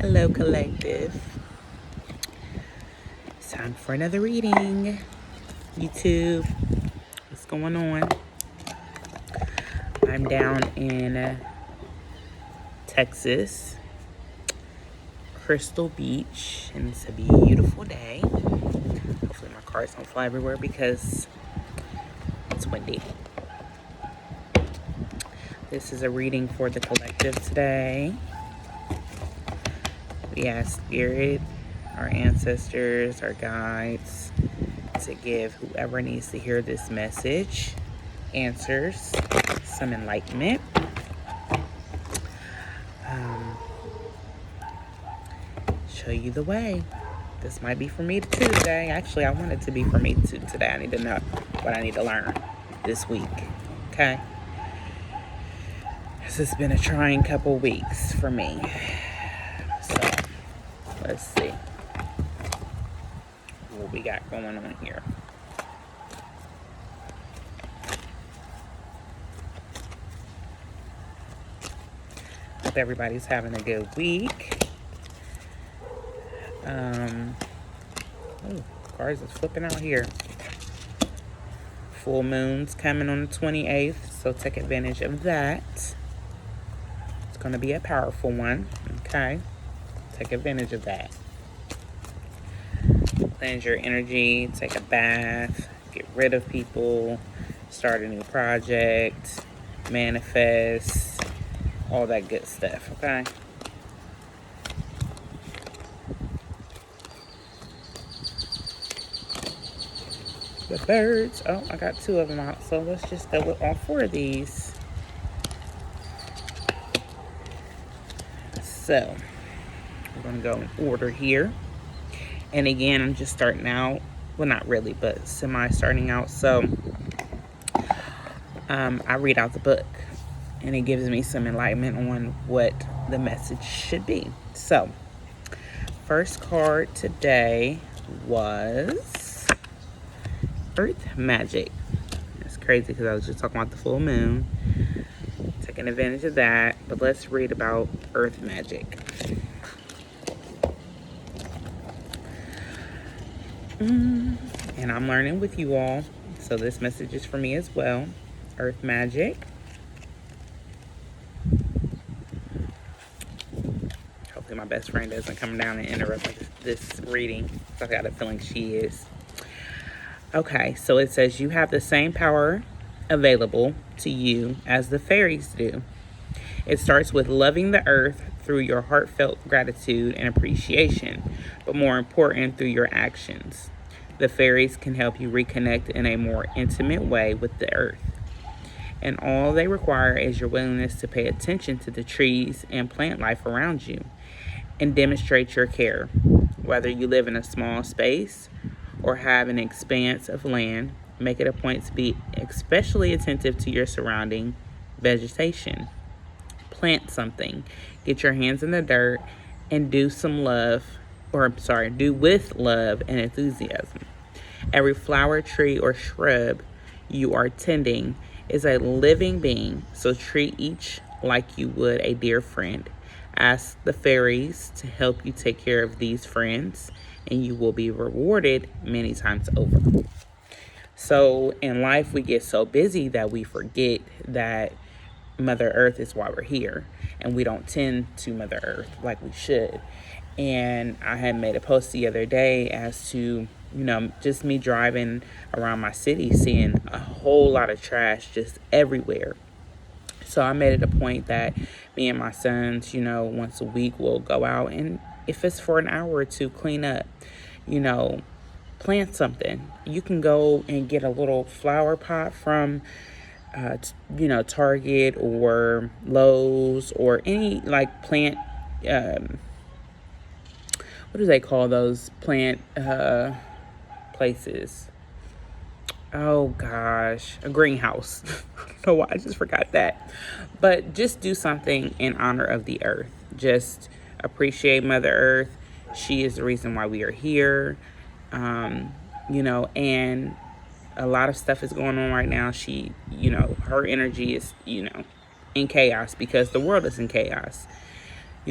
Hello, collective. It's time for another reading. YouTube, what's going on? I'm down in Texas, Crystal Beach, and it's a beautiful day. Hopefully my cars don't fly everywhere because it's windy. This is a reading for the collective today. We ask Spirit, our ancestors, our guides, to give whoever needs to hear this message answers, some enlightenment. Show you the way. This might be for me too today. Actually, I want it to be for me too today. I need to know what I need to learn this week. Okay? This has been a trying couple weeks for me. So, let's see what we got going on here. Hope everybody's having a good week. Cars is flipping out here. Full moon's coming on the 28th, so take advantage of that. It's going to be a powerful one, okay? Take advantage of that. Cleanse your energy, take a bath, get rid of people, start a new project, manifest, all that good stuff, okay? The birds. Oh, I got 2 of them out, so let's just go with all 4 of these. So, we're going to go in order here. And again, I'm just starting out. Well, not really, but semi-starting out. So, I read out the book, and it gives me some enlightenment on what the message should be. So, first card today was Earth Magic. It's crazy because I was just talking about the full moon, taking advantage of that. But let's read about Earth Magic. And I'm learning with you all, so this message is for me as well. Earth Magic. Hopefully my best friend doesn't come down and interrupt this reading. I got a feeling she is. Okay, so it says you have the same power available to you as the fairies do. It starts with loving the earth through your heartfelt gratitude and appreciation, but more important, through your actions. The fairies can help you reconnect in a more intimate way with the earth. And all they require is your willingness to pay attention to the trees and plant life around you and demonstrate your care. Whether you live in a small space or have an expanse of land, make it a point to be especially attentive to your surrounding vegetation. Plant something, get your hands in the dirt, and do with love and enthusiasm. Every flower, tree, or shrub you are tending is a living being, so treat each like you would a dear friend. Ask the fairies to help you take care of these friends, and you will be rewarded many times over. So in life, we get so busy that we forget that Mother Earth is why we're here, and we don't tend to Mother Earth like we should. And I had made a post the other day as to, just me driving around my city, seeing a whole lot of trash just everywhere. So I made it a point that me and my sons, once a week we'll go out, and if it's for an hour or two, clean up, plant something. You can go and get a little flower pot from, Target or Lowe's or any plant, what do they call those plant places? Oh gosh, a greenhouse. I don't know why I just forgot that. But just do something in honor of the earth. Just appreciate Mother Earth. She is the reason why we are here. And a lot of stuff is going on right now. She, her energy is, in chaos because the world is in chaos.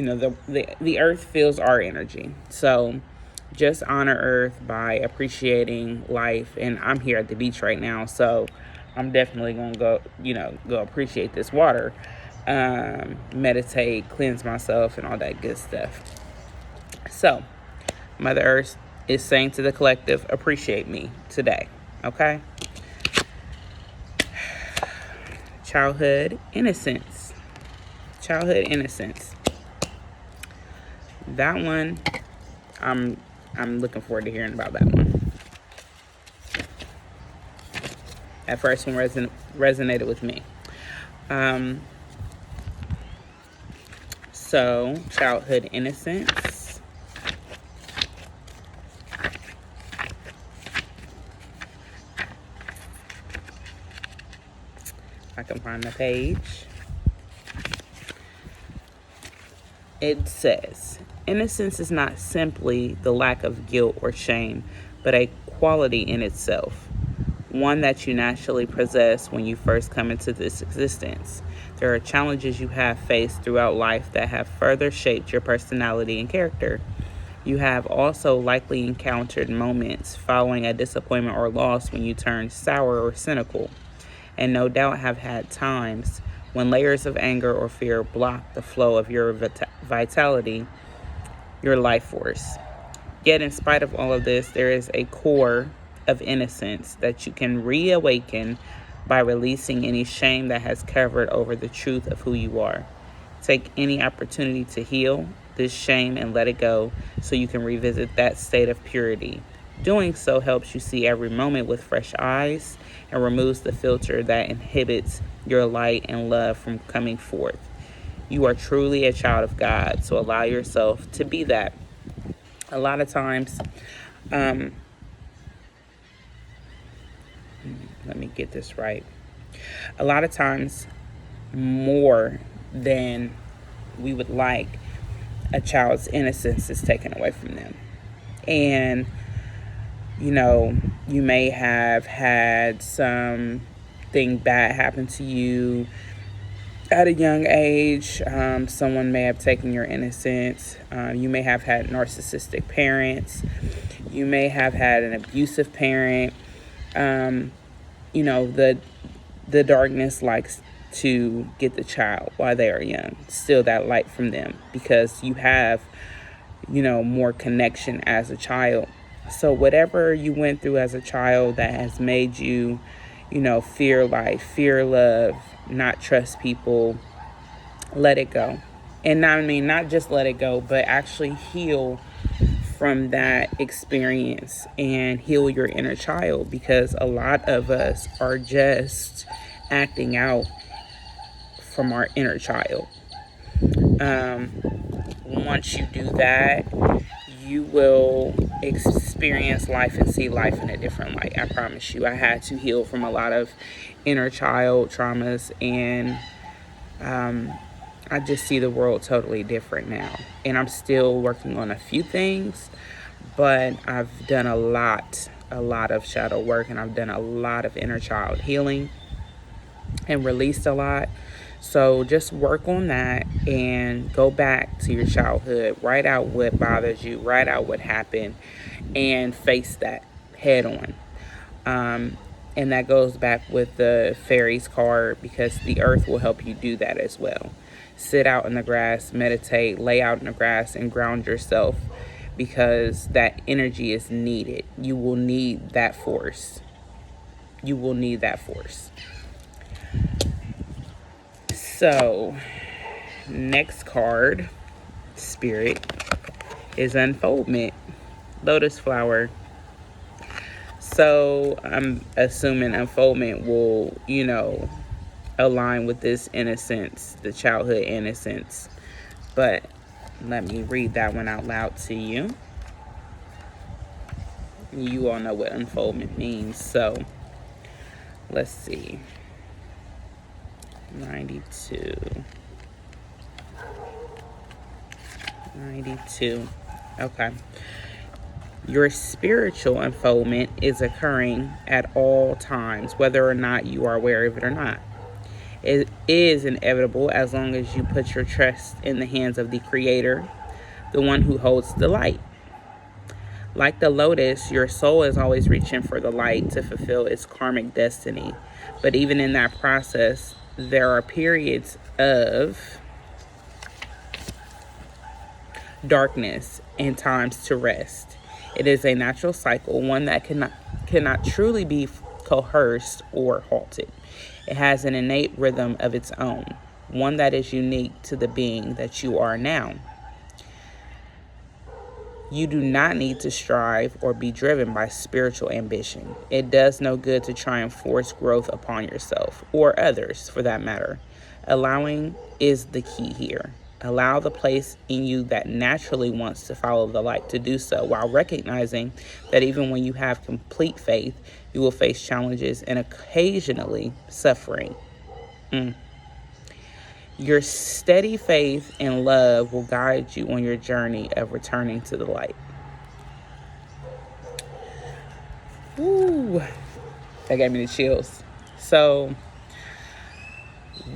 the earth feels our energy. So just honor earth by appreciating life. And I'm here at the beach right now, so I'm definitely gonna go appreciate this water, meditate, cleanse myself, and all that good stuff. So Mother Earth is saying to the collective, appreciate me today. Okay. Childhood innocence. That one, I'm looking forward to hearing about that one. That first one resonated with me. So childhood innocence. I can find the page. It says, innocence is not simply the lack of guilt or shame, but a quality in itself, one that you naturally possess when you first come into this existence. There are challenges you have faced throughout life that have further shaped your personality and character. You have also likely encountered moments following a disappointment or loss when you turned sour or cynical, and no doubt have had times when layers of anger or fear block the flow of your vitality, your life force. Yet, in spite of all of this, there is a core of innocence that you can reawaken by releasing any shame that has covered over the truth of who you are. Take any opportunity to heal this shame and let it go so you can revisit that state of purity. Doing so helps you see every moment with fresh eyes and removes the filter that inhibits your light and love from coming forth. You are truly a child of God, so allow yourself to be that. A lot of times, let me get this right. A lot of times, more than we would like, a child's innocence is taken away from them. And you may have had something bad happen to you at a young age. Someone may have taken your innocence. You may have had narcissistic parents. You may have had an abusive parent. The darkness likes to get the child while they are young, steal that light from them, because you have, more connection as a child. So whatever you went through as a child that has made you, fear life, fear love, not trust people, let it go. And not just let it go, but actually heal from that experience and heal your inner child, because a lot of us are just acting out from our inner child. Once you do that, you will experience life and see life in a different light. I promise you. I had to heal from a lot of inner child traumas, and I just see the world totally different now. And I'm still working on a few things, but I've done a lot of shadow work, and I've done a lot of inner child healing and released a lot. So just work on that and go back to your childhood. Write out what bothers you. Write out what happened and face that head on. And that goes back with the fairies card, because the earth will help you do that as well. Sit out in the grass, meditate, lay out in the grass, and ground yourself, because that energy is needed. You will need that force. So, next card, Spirit, is unfoldment, lotus flower. So, I'm assuming unfoldment will, align with this innocence, the childhood innocence. But let me read that one out loud to you. You all know what unfoldment means. So, let's see. 92. Okay. Your spiritual unfoldment is occurring at all times, whether or not you are aware of it or not. It is inevitable as long as you put your trust in the hands of the Creator, the one who holds the light. Like the lotus, your soul is always reaching for the light to fulfill its karmic destiny. But even in that process, there are periods of darkness and times to rest. It is a natural cycle, one that cannot truly be coerced or halted. It has an innate rhythm of its own, one that is unique to the being that you are now. You do not need to strive or be driven by spiritual ambition. It does no good to try and force growth upon yourself, or others for that matter. Allowing is the key here. Allow the place in you that naturally wants to follow the light to do so, while recognizing that even when you have complete faith, you will face challenges and occasionally suffering. Your steady faith and love will guide you on your journey of returning to the light. Ooh, that gave me the chills. So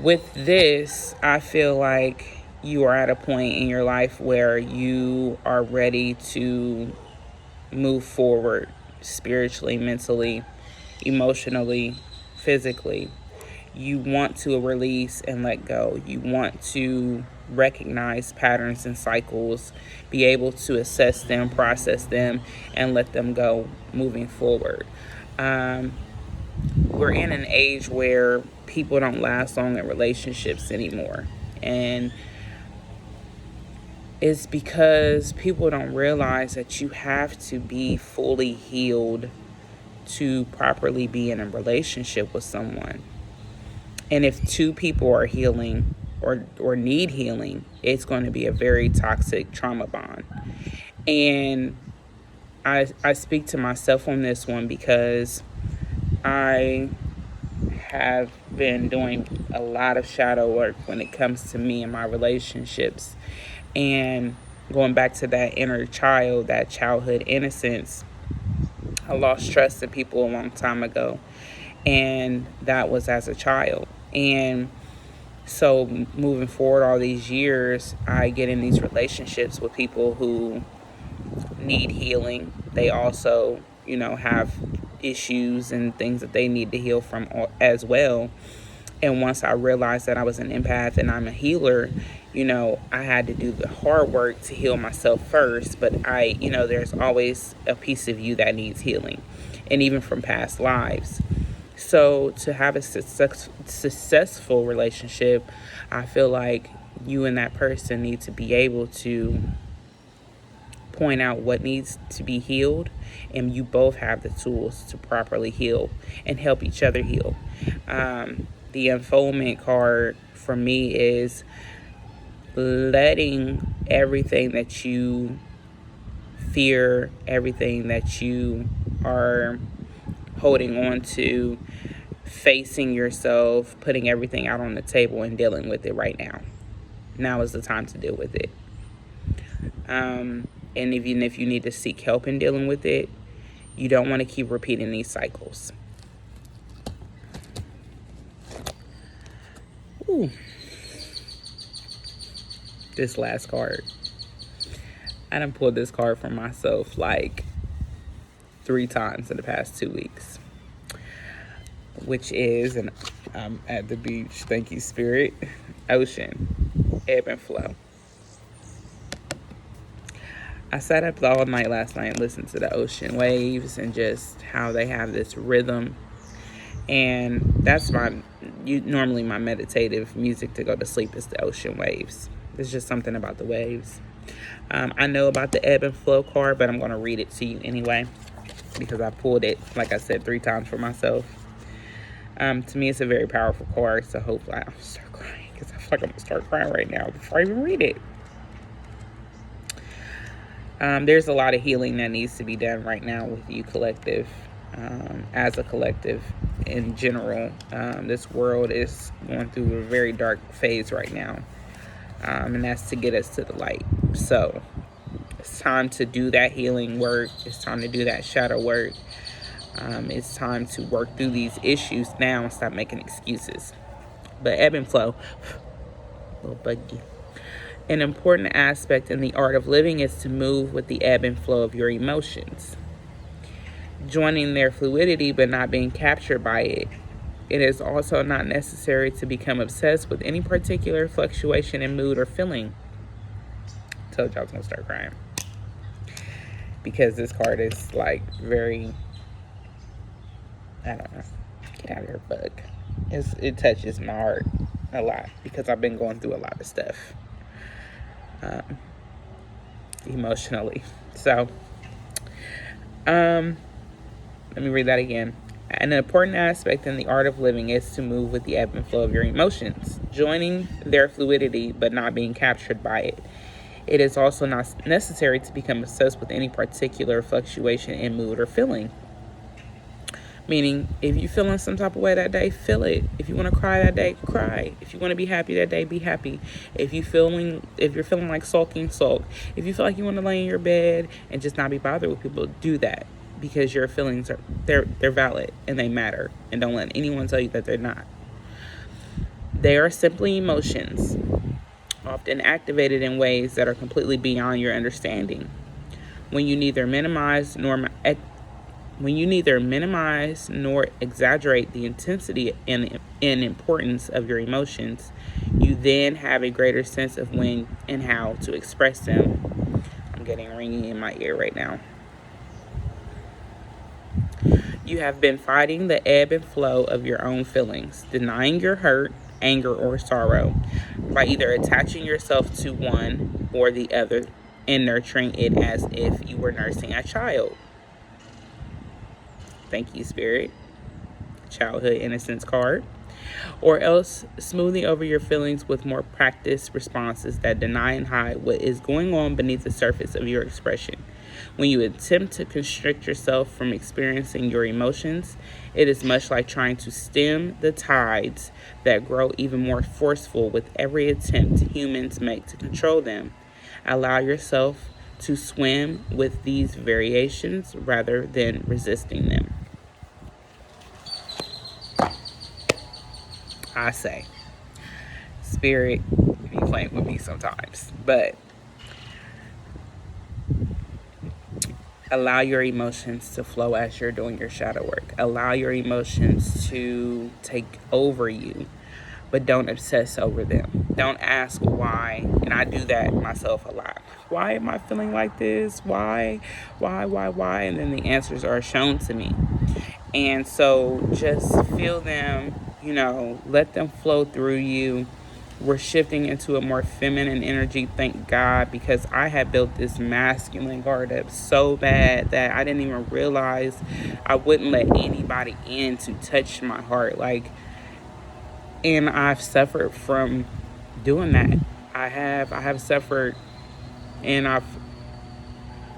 with this, I feel like you are at a point in your life where you are ready to move forward spiritually, mentally, emotionally, physically. You want to release and let go. You want to recognize patterns and cycles, be able to assess them, process them, and let them go moving forward. We're in an age where people don't last long in relationships anymore. And it's because people don't realize that you have to be fully healed to properly be in a relationship with someone. And if two people are healing or need healing, it's going to be a very toxic trauma bond. And I speak to myself on this one because I have been doing a lot of shadow work when it comes to me and my relationships. And going back to that inner child, that childhood innocence, I lost trust in people a long time ago. And that was as a child. And so moving forward all these years, I get in these relationships with people who need healing. They also, have issues and things that they need to heal from as well. And once I realized that I was an empath and I'm a healer, I had to do the hard work to heal myself first. But there's always a piece of you that needs healing, and even from past lives. So to have a successful relationship, I feel like you and that person need to be able to point out what needs to be healed, and you both have the tools to properly heal and help each other heal. The unfoldment card for me is letting everything that you fear, everything that you are holding on to, facing yourself, putting everything out on the table and dealing with it right now. Now is the time to deal with it. And even if you need to seek help in dealing with it, you don't want to keep repeating these cycles. Ooh. This last card. I done pulled this card for myself like 3 times in the past 2 weeks. Which is, and I'm at the beach, thank you, Spirit, ocean, ebb and flow. I sat up all night last night and listened to the ocean waves and just how they have this rhythm. And that's normally my meditative music to go to sleep is the ocean waves. It's just something about the waves. I know about the ebb and flow card, but I'm going to read it to you anyway because I pulled it, like I said, 3 times for myself. To me, it's a very powerful card, so hopefully I don't start crying because I feel like I'm going to start crying right now before I even read it. There's a lot of healing that needs to be done right now with you collective, as a collective in general. This world is going through a very dark phase right now, and that's to get us to the light. So it's time to do that healing work. It's time to do that shadow work. It's time to work through these issues now and stop making excuses. but ebb and flow. A little buggy. An important aspect in the art of living is to move with the ebb and flow of your emotions, joining their fluidity but not being captured by it. It is also not necessary to become obsessed with any particular fluctuation in mood or feeling. Told you I was gonna start crying because this card is like very, I don't know, get out of here, bug. It touches my heart a lot because I've been going through a lot of stuff emotionally. So let me read that again. An important aspect in the art of living is to move with the ebb and flow of your emotions, joining their fluidity but not being captured by it. It is also not necessary to become obsessed with any particular fluctuation in mood or feeling. Meaning, if you're feeling some type of way that day, feel it. If you want to cry that day, cry. If you want to be happy that day, be happy. If you're feeling like sulking, sulk. If you feel like you want to lay in your bed and just not be bothered with people, do that, because your feelings they're valid and they matter, and don't let anyone tell you that they're not. They are simply emotions, often activated in ways that are completely beyond your understanding. When you neither minimize nor exaggerate the intensity and importance of your emotions, you then have a greater sense of when and how to express them. I'm getting ringing in my ear right now. You have been fighting the ebb and flow of your own feelings, denying your hurt, anger, or sorrow by either attaching yourself to one or the other and nurturing it as if you were nursing a child. Thank you, Spirit. Childhood innocence card. Or else smoothing over your feelings with more practiced responses that deny and hide what is going on beneath the surface of your expression. When you attempt to constrict yourself from experiencing your emotions, it is much like trying to stem the tides that grow even more forceful with every attempt humans make to control them. Allow yourself to swim with these variations rather than resisting them. I say, Spirit be playing with me sometimes, but allow your emotions to flow as you're doing your shadow work. Allow your emotions to take over you, but don't obsess over them. Don't ask why, and I do that myself a lot. Why am I feeling like this? Why? And then the answers are shown to me. And so just feel them, let them flow through you. We're shifting into a more feminine energy, thank God, because I had built this masculine guard up so bad that I didn't even realize I wouldn't let anybody in to touch my heart. And I've suffered from doing that. I have suffered, and I've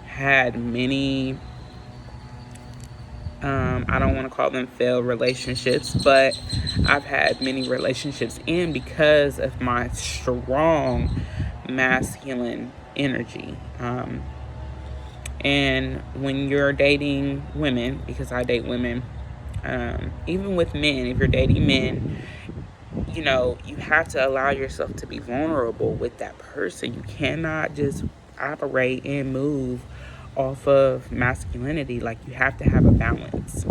had many, I don't want to call them failed relationships, but I've had many relationships end because of my strong masculine energy. And when you're dating women, because I date women, even with men, if you're dating men, you have to allow yourself to be vulnerable with that person. You cannot just operate and move off of masculinity. You have to have a balance.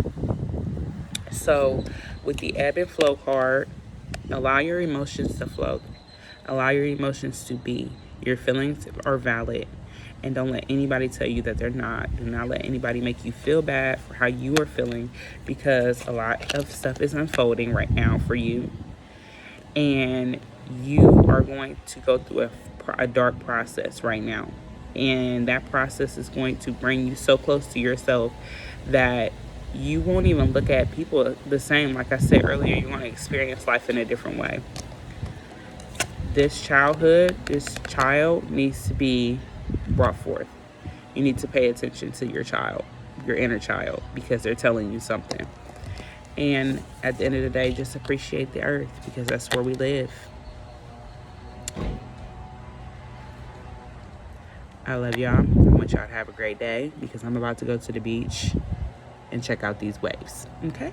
So with the ebb and flow card, allow your emotions to flow. Allow your emotions to be. Your feelings are valid. And don't let anybody tell you that they're not. Do not let anybody make you feel bad for how you are feeling, because a lot of stuff is unfolding right now for you. And you are going to go through a dark process right now. And that process is going to bring you so close to yourself that you won't even look at people the same. Like I said earlier, you're going to experience life in a different way. This child needs to be brought forth. You need to pay attention to your child, your inner child, because they're telling you something. And at the end of the day, just appreciate the earth, because that's where we live. I love y'all. I want y'all to have a great day, because I'm about to go to the beach and check out these waves. Okay?